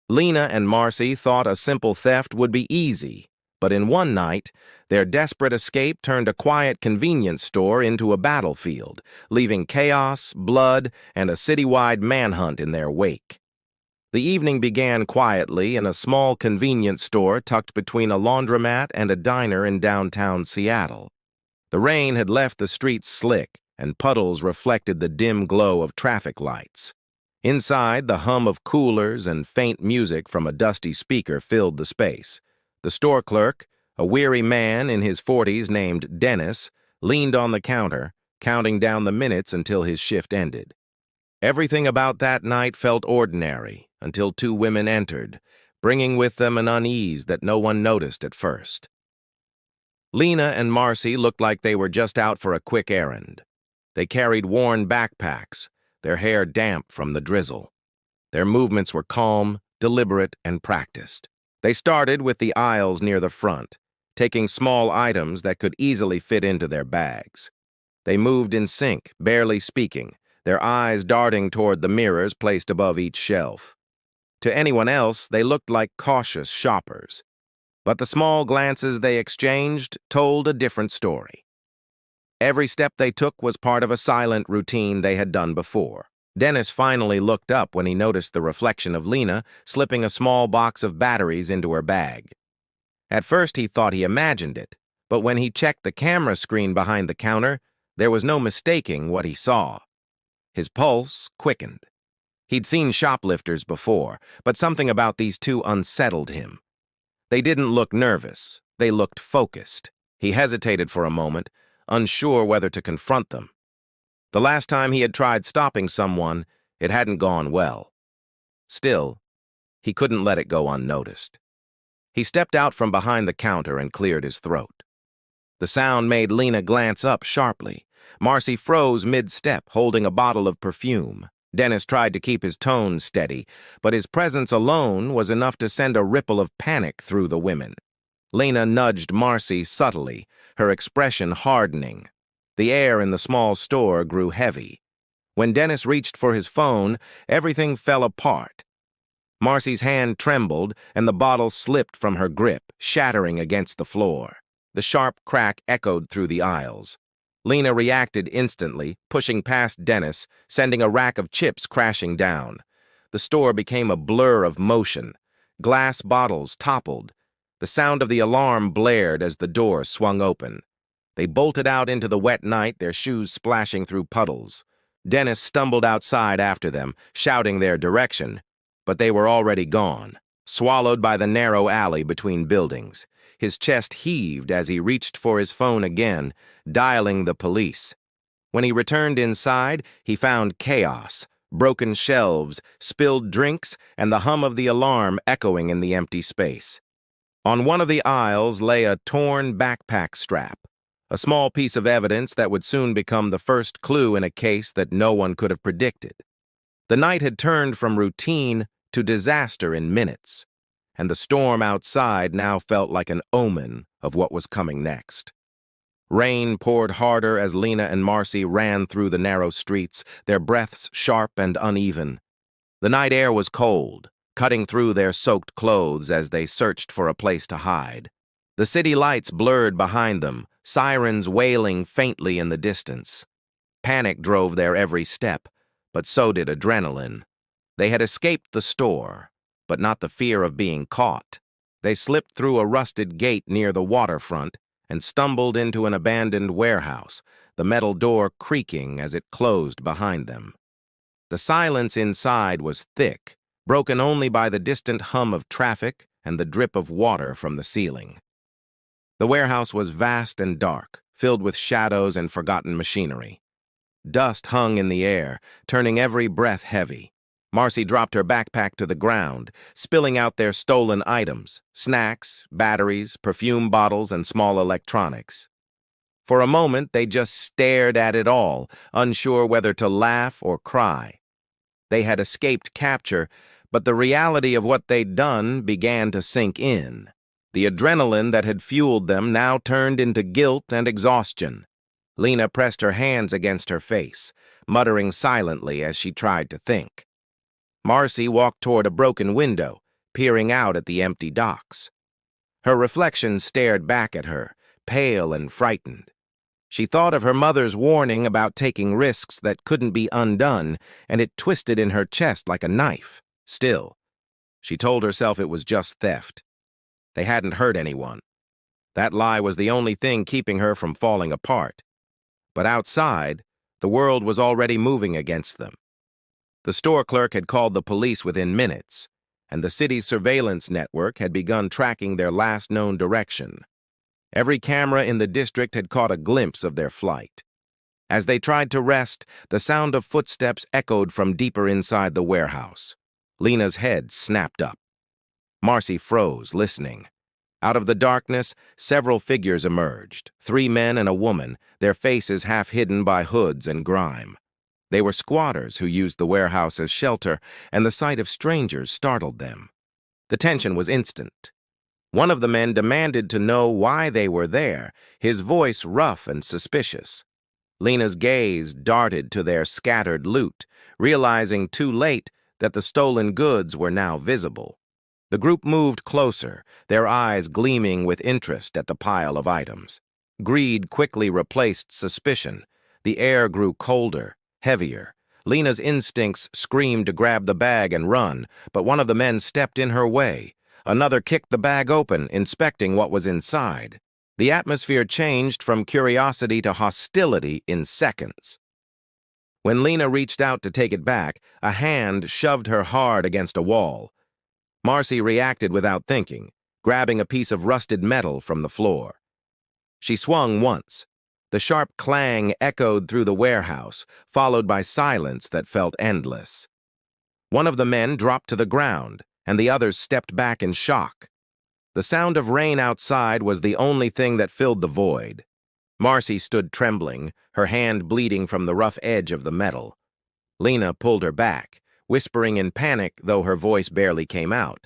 Lena and Marcy thought a simple theft would be easy, but in one night, their desperate escape turned a quiet convenience store into a battlefield, leaving chaos, blood, and a citywide manhunt in their wake. The evening began quietly in a small convenience store tucked between a laundromat and a diner in downtown Seattle. The rain had left the streets slick, and puddles reflected the dim glow of traffic lights. Inside, the hum of coolers and faint music from a dusty speaker filled the space. The store clerk, a weary man in his 40s named Dennis, leaned on the counter, counting down the minutes until his shift ended. Everything about that night felt ordinary until two women entered, bringing with them an unease that no one noticed at first. Lena and Marcy looked like they were just out for a quick errand. They carried worn backpacks, their hair damp from the drizzle. Their movements were calm, deliberate, and practiced. They started with the aisles near the front, taking small items that could easily fit into their bags. They moved in sync, barely speaking, their eyes darting toward the mirrors placed above each shelf. To anyone else, they looked like cautious shoppers. But the small glances they exchanged told a different story. Every step they took was part of a silent routine they had done before. Dennis finally looked up when he noticed the reflection of Lena slipping a small box of batteries into her bag. At first he thought he imagined it, but when he checked the camera screen behind the counter, there was no mistaking what he saw. His pulse quickened. He'd seen shoplifters before, but something about these two unsettled him. They didn't look nervous. They looked focused. He hesitated for a moment, unsure whether to confront them. The last time he had tried stopping someone, it hadn't gone well. Still, he couldn't let it go unnoticed. He stepped out from behind the counter and cleared his throat. The sound made Lena glance up sharply. Marcy froze mid-step, holding a bottle of perfume. Dennis tried to keep his tone steady, but his presence alone was enough to send a ripple of panic through the women. Lena nudged Marcy subtly, her expression hardening. The air in the small store grew heavy. When Dennis reached for his phone, everything fell apart. Marcy's hand trembled, and the bottle slipped from her grip, shattering against the floor. The sharp crack echoed through the aisles. Lena reacted instantly, pushing past Dennis, sending a rack of chips crashing down. The store became a blur of motion. Glass bottles toppled. The sound of the alarm blared as the door swung open. They bolted out into the wet night, their shoes splashing through puddles. Dennis stumbled outside after them, shouting their direction, but they were already gone, swallowed by the narrow alley between buildings. His chest heaved as he reached for his phone again, dialing the police. When he returned inside, he found chaos, broken shelves, spilled drinks, and the hum of the alarm echoing in the empty space. On one of the aisles lay a torn backpack strap, a small piece of evidence that would soon become the first clue in a case that no one could have predicted. The night had turned from routine to disaster in minutes, and the storm outside now felt like an omen of what was coming next. Rain poured harder as Lena and Marcy ran through the narrow streets, their breaths sharp and uneven. The night air was cold, cutting through their soaked clothes as they searched for a place to hide. The city lights blurred behind them, sirens wailing faintly in the distance. Panic drove their every step, but so did adrenaline. They had escaped the store, but not the fear of being caught. They slipped through a rusted gate near the waterfront and stumbled into an abandoned warehouse, the metal door creaking as it closed behind them. The silence inside was thick, broken only by the distant hum of traffic and the drip of water from the ceiling. The warehouse was vast and dark, filled with shadows and forgotten machinery. Dust hung in the air, turning every breath heavy. Marcy dropped her backpack to the ground, spilling out their stolen items, snacks, batteries, perfume bottles, and small electronics. For a moment, they just stared at it all, unsure whether to laugh or cry. They had escaped capture, but the reality of what they'd done began to sink in. The adrenaline that had fueled them now turned into guilt and exhaustion. Lena pressed her hands against her face, muttering silently as she tried to think. Marcy walked toward a broken window, peering out at the empty docks. Her reflection stared back at her, pale and frightened. She thought of her mother's warning about taking risks that couldn't be undone, and it twisted in her chest like a knife. Still, she told herself it was just theft. They hadn't hurt anyone. That lie was the only thing keeping her from falling apart. But outside, the world was already moving against them. The store clerk had called the police within minutes, and the city's surveillance network had begun tracking their last known direction. Every camera in the district had caught a glimpse of their flight. As they tried to rest, the sound of footsteps echoed from deeper inside the warehouse. Lena's head snapped up. Marcy froze, listening. Out of the darkness, several figures emerged, 3 men and a woman, their faces half hidden by hoods and grime. They were squatters who used the warehouse as shelter, and the sight of strangers startled them. The tension was instant. One of the men demanded to know why they were there, his voice rough and suspicious. Lena's gaze darted to their scattered loot, realizing too late that the stolen goods were now visible. The group moved closer, their eyes gleaming with interest at the pile of items. Greed quickly replaced suspicion. The air grew colder, heavier. Lena's instincts screamed to grab the bag and run, but one of the men stepped in her way. Another kicked the bag open, inspecting what was inside. The atmosphere changed from curiosity to hostility in seconds. When Lena reached out to take it back, a hand shoved her hard against a wall. Marcy reacted without thinking, grabbing a piece of rusted metal from the floor. She swung once. The sharp clang echoed through the warehouse, followed by silence that felt endless. One of the men dropped to the ground, and the others stepped back in shock. The sound of rain outside was the only thing that filled the void. Marcy stood trembling, her hand bleeding from the rough edge of the metal. Lena pulled her back, whispering in panic, though her voice barely came out.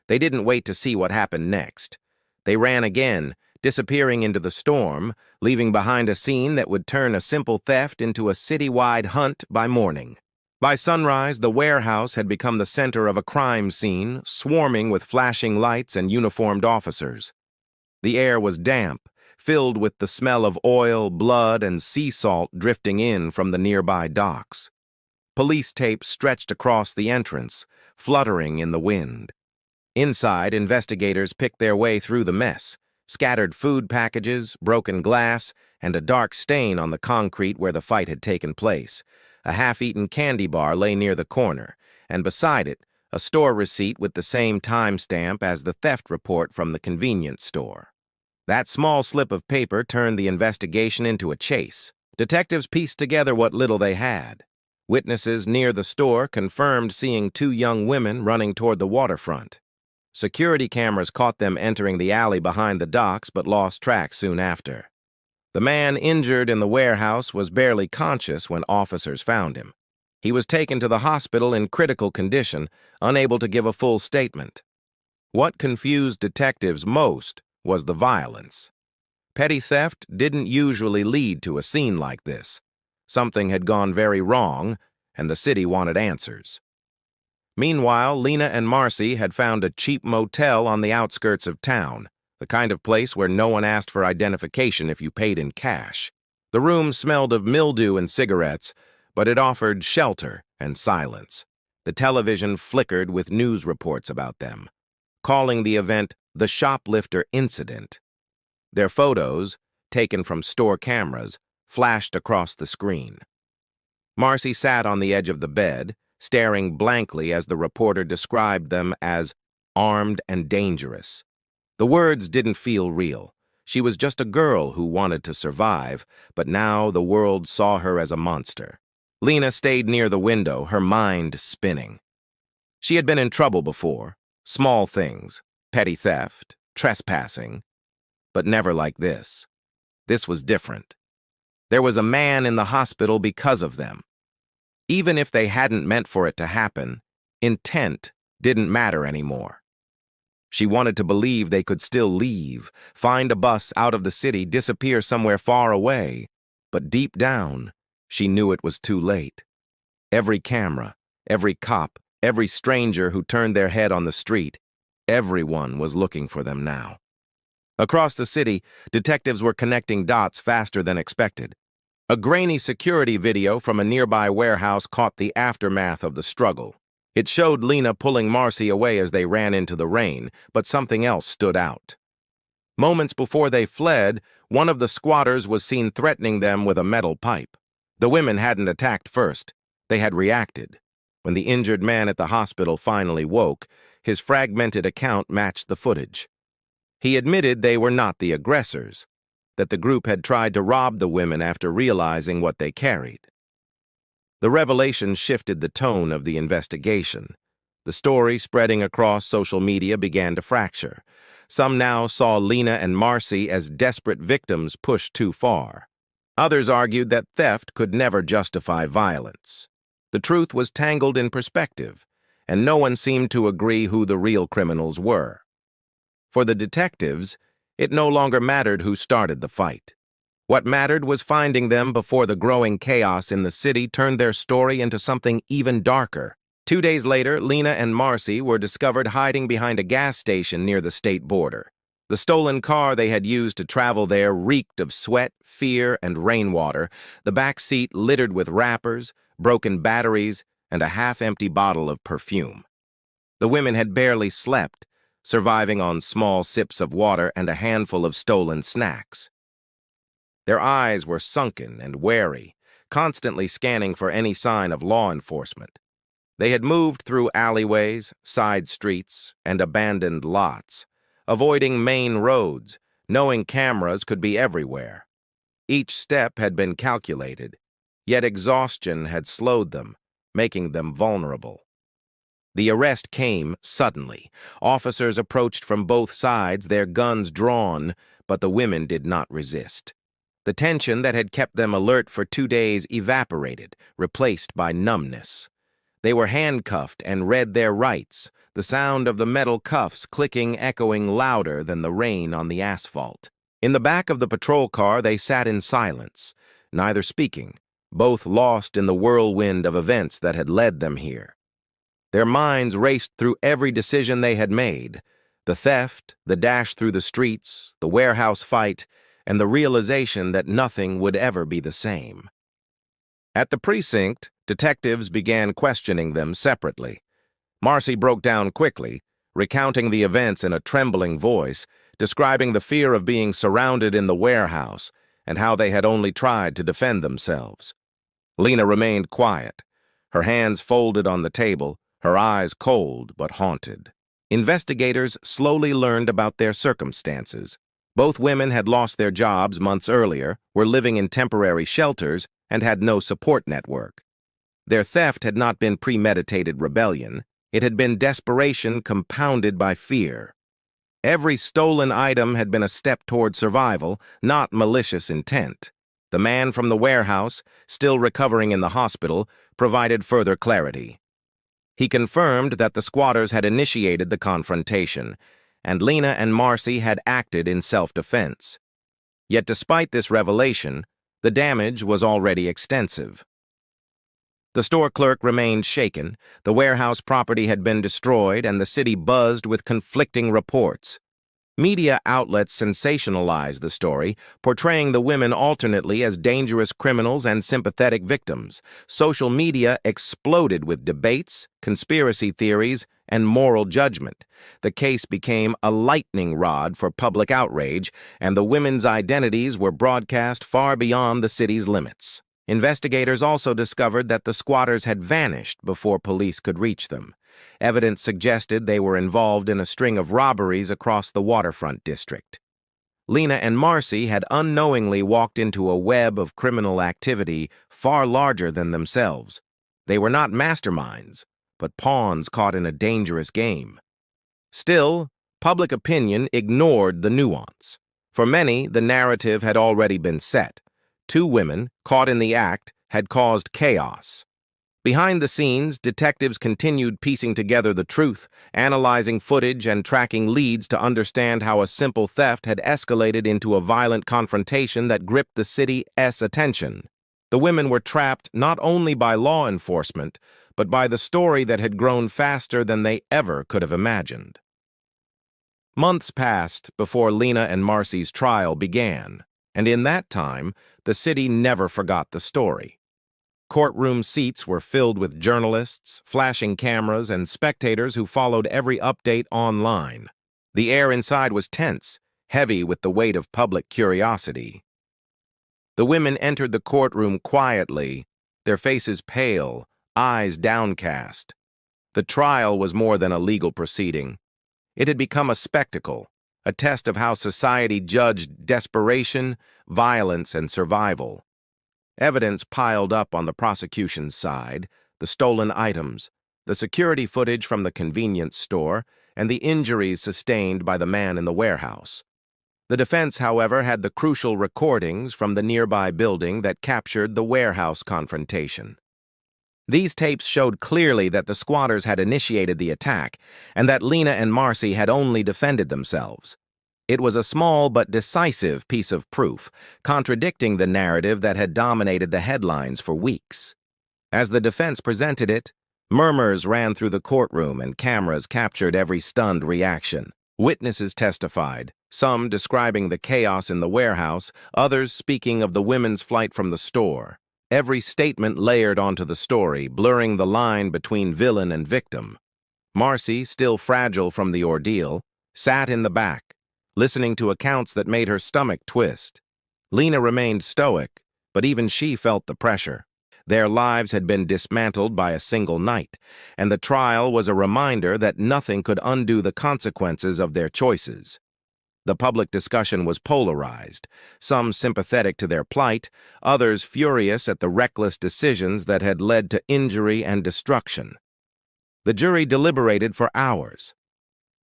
They didn't wait to see what happened next. They ran again, disappearing into the storm, leaving behind a scene that would turn a simple theft into a citywide hunt by morning. By sunrise, the warehouse had become the center of a crime scene, swarming with flashing lights and uniformed officers. The air was damp, filled with the smell of oil, blood, and sea salt drifting in from the nearby docks. Police tape stretched across the entrance, fluttering in the wind. Inside, investigators picked their way through the mess, scattered food packages, broken glass, and a dark stain on the concrete where the fight had taken place. A half-eaten candy bar lay near the corner, and beside it, a store receipt with the same timestamp as the theft report from the convenience store. That small slip of paper turned the investigation into a chase. Detectives pieced together what little they had. Witnesses near the store confirmed seeing 2 young women running toward the waterfront. Security cameras caught them entering the alley behind the docks but lost track soon after. The man injured in the warehouse was barely conscious when officers found him. He was taken to the hospital in critical condition, unable to give a full statement. What confused detectives most was the violence. Petty theft didn't usually lead to a scene like this. Something had gone very wrong, and the city wanted answers. Meanwhile, Lena and Marcy had found a cheap motel on the outskirts of town, the kind of place where no one asked for identification if you paid in cash. The room smelled of mildew and cigarettes, but it offered shelter and silence. The television flickered with news reports about them, calling the event the Shoplifter incident. Their photos, taken from store cameras, flashed across the screen. Marcy sat on the edge of the bed, staring blankly as the reporter described them as armed and dangerous. The words didn't feel real. She was just a girl who wanted to survive, but now the world saw her as a monster. Lena stayed near the window, her mind spinning. She had been in trouble before, small things, petty theft, trespassing, but never like this. This was different. There was a man in the hospital because of them. Even if they hadn't meant for it to happen, intent didn't matter anymore. She wanted to believe they could still leave, find a bus out of the city, disappear somewhere far away. But deep down, she knew it was too late. Every camera, every cop, every stranger who turned their head on the street, Everyone was looking for them now. Across the city, detectives were connecting dots faster than expected. A grainy security video from a nearby warehouse caught the aftermath of the struggle. It showed Lena pulling Marcy away as they ran into the rain, but something else stood out. Moments before they fled, one of the squatters was seen threatening them with a metal pipe. The women hadn't attacked first. They had reacted. When the injured man at the hospital finally woke, his fragmented account matched the footage. He admitted they were not the aggressors, that the group had tried to rob the women after realizing what they carried. The revelation shifted the tone of the investigation. The story spreading across social media began to fracture. Some now saw Lena and Marcy as desperate victims pushed too far. Others argued that theft could never justify violence. The truth was tangled in perspective, and no one seemed to agree who the real criminals were. For the detectives, it no longer mattered who started the fight. What mattered was finding them before the growing chaos in the city turned their story into something even darker. 2 days later, Lena and Marcy were discovered hiding behind a gas station near the state border. The stolen car they had used to travel there reeked of sweat, fear, and rainwater, the back seat littered with wrappers, broken batteries, and a half-empty bottle of perfume. The women had barely slept, surviving on small sips of water and a handful of stolen snacks. Their eyes were sunken and wary, constantly scanning for any sign of law enforcement. They had moved through alleyways, side streets, and abandoned lots, avoiding main roads, knowing cameras could be everywhere. Each step had been calculated, yet exhaustion had slowed them, making them vulnerable. The arrest came suddenly. Officers approached from both sides, their guns drawn, but the women did not resist. The tension that had kept them alert for 2 days evaporated, replaced by numbness. They were handcuffed and read their rights, the sound of the metal cuffs clicking echoing louder than the rain on the asphalt. In the back of the patrol car, they sat in silence, neither speaking, both lost in the whirlwind of events that had led them here. Their minds raced through every decision they had made, the theft, the dash through the streets, the warehouse fight, and the realization that nothing would ever be the same. At the precinct, detectives began questioning them separately. Marcy broke down quickly, recounting the events in a trembling voice, describing the fear of being surrounded in the warehouse and how they had only tried to defend themselves. Lena remained quiet, her hands folded on the table, her eyes cold but haunted. Investigators slowly learned about their circumstances. Both women had lost their jobs months earlier, were living in temporary shelters, and had no support network. Their theft had not been premeditated rebellion. It had been desperation compounded by fear. Every stolen item had been a step toward survival, not malicious intent. The man from the warehouse, still recovering in the hospital, provided further clarity. He confirmed that the squatters had initiated the confrontation, and Lena and Marcy had acted in self-defense. Yet despite this revelation, the damage was already extensive. The store clerk remained shaken, the warehouse property had been destroyed, and the city buzzed with conflicting reports. Media outlets sensationalized the story, portraying the women alternately as dangerous criminals and sympathetic victims. Social media exploded with debates, conspiracy theories, and moral judgment. The case became a lightning rod for public outrage, and the women's identities were broadcast far beyond the city's limits. Investigators also discovered that the squatters had vanished before police could reach them. Evidence suggested they were involved in a string of robberies across the waterfront district. Lena and Marcy had unknowingly walked into a web of criminal activity far larger than themselves. They were not masterminds, but pawns caught in a dangerous game. Still, public opinion ignored the nuance. For many, the narrative had already been set. 2 women, caught in the act, had caused chaos. Behind the scenes, detectives continued piecing together the truth, analyzing footage and tracking leads to understand how a simple theft had escalated into a violent confrontation that gripped the city's attention. The women were trapped not only by law enforcement, but by the story that had grown faster than they ever could have imagined. Months passed before Lena and Marcy's trial began, and in that time, the city never forgot the story. Courtroom seats were filled with journalists, flashing cameras, and spectators who followed every update online. The air inside was tense, heavy with the weight of public curiosity. The women entered the courtroom quietly, their faces pale, eyes downcast. The trial was more than a legal proceeding. It had become a spectacle, a test of how society judged desperation, violence, and survival. Evidence piled up on the prosecution's side, the stolen items, the security footage from the convenience store, and the injuries sustained by the man in the warehouse. The defense, however, had the crucial recordings from the nearby building that captured the warehouse confrontation. These tapes showed clearly that the squatters had initiated the attack and that Lena and Marcy had only defended themselves. It was a small but decisive piece of proof, contradicting the narrative that had dominated the headlines for weeks. As the defense presented it, murmurs ran through the courtroom and cameras captured every stunned reaction. Witnesses testified, some describing the chaos in the warehouse, others speaking of the women's flight from the store. Every statement layered onto the story, blurring the line between villain and victim. Marcy, still fragile from the ordeal, sat in the back, listening to accounts that made her stomach twist. Lena remained stoic, but even she felt the pressure. Their lives had been dismantled by a single night, and the trial was a reminder that nothing could undo the consequences of their choices. The public discussion was polarized, some sympathetic to their plight, others furious at the reckless decisions that had led to injury and destruction. The jury deliberated for hours.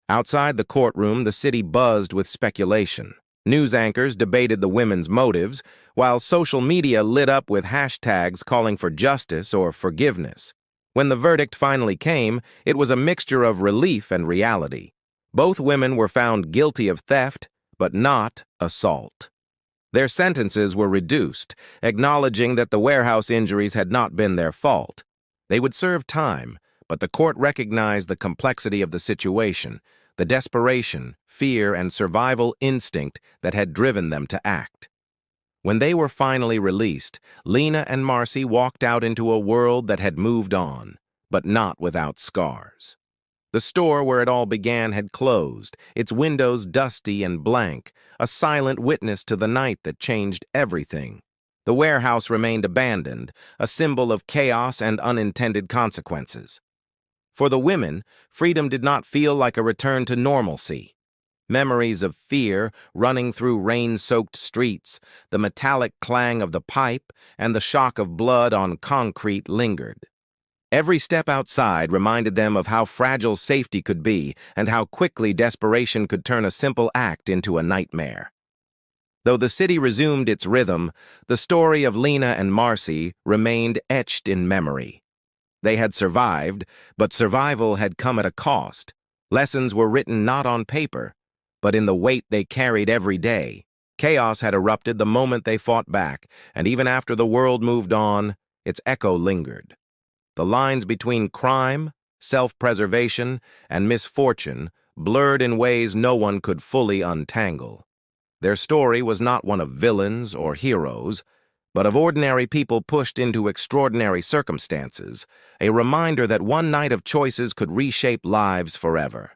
Outside the courtroom, the city buzzed with speculation. News anchors debated the women's motives, while social media lit up with hashtags calling for justice or forgiveness. When the verdict finally came, it was a mixture of relief and reality. Both women were found guilty of theft, but not assault. Their sentences were reduced, acknowledging that the warehouse injuries had not been their fault. They would serve time, but the court recognized the complexity of the situation, the desperation, fear, and survival instinct that had driven them to act. When they were finally released, Lena and Marcy walked out into a world that had moved on, but not without scars. The store where it all began had closed, its windows dusty and blank, a silent witness to the night that changed everything. The warehouse remained abandoned, a symbol of chaos and unintended consequences. For the women, freedom did not feel like a return to normalcy. Memories of fear running through rain-soaked streets, the metallic clang of the pipe, and the shock of blood on concrete lingered. Every step outside reminded them of how fragile safety could be and how quickly desperation could turn a simple act into a nightmare. Though the city resumed its rhythm, the story of Lena and Marcy remained etched in memory. They had survived, but survival had come at a cost. Lessons were written not on paper, but in the weight they carried every day. Chaos had erupted the moment they fought back, and even after the world moved on, its echo lingered. The lines between crime, self-preservation, and misfortune blurred in ways no one could fully untangle. Their story was not one of villains or heroes, but of ordinary people pushed into extraordinary circumstances, a reminder that one night of choices could reshape lives forever.